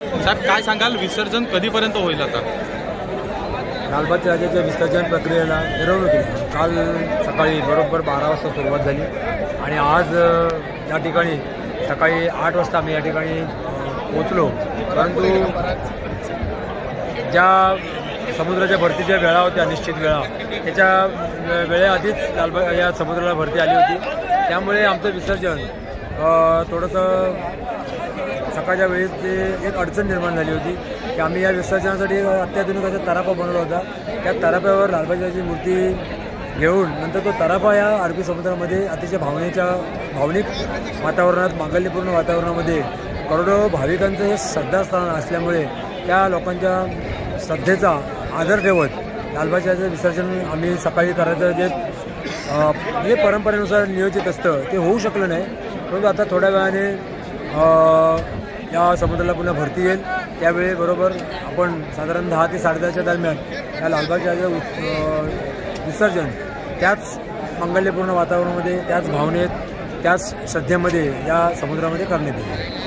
साहेब काय सांगाल, विसर्जन कधीपर्यंत होईल आता? लालबागच्या राजाच्या विसर्जन प्रक्रियेला मिरवणुकीला काल सकाळी बरोबर 12 वाजता सुरुवात झाली आणि आज या ठिकाणी सकाळी 8 वाजता आम्ही या ठिकाणी पोचलो। परंतु ज्या समुद्राच्या भरतीच्या वेळा होत्या, निश्चित वेळा, त्याच्या वेळेआधीच लालबाग या समुद्राला भरती आली होती। त्यामुळे आमचं विसर्जन थोडंसं सकाळच्या वेळेस ते एक अडचण निर्माण झाली होती की आम्ही या विसर्जनासाठी अत्याधुनिक असा तरापा बनवला होता। त्या तराप्यावर लालबागची मूर्ती घेऊन नंतर तो तरापा या अरबी समुद्रामध्ये अतिशय भावनिक वातावरणात, मांगल्यपूर्ण वातावरणामध्ये करोडो भाविकांचं हे श्रद्धास्थान असल्यामुळे त्या लोकांच्या श्रद्धेचा आदर ठेवत लालबागचं विसर्जन आम्ही सकाळी करायचं जे परंपरेनुसार नियोजित असतं ते होऊ शकलं नाही। परंतु आता थोड्या वेळाने या समुद्राला पुन्हा भरती येईल, त्यावेळी बरोबर आपण साधारण 10 ते 10:30च्या दरम्यान या लालबागच्या विसर्जन त्याच मंगल्यपूर्ण वातावरणामध्ये, त्याच भावनेत, त्याच श्रद्धेमध्ये या समुद्रामध्ये करण्यात येईल।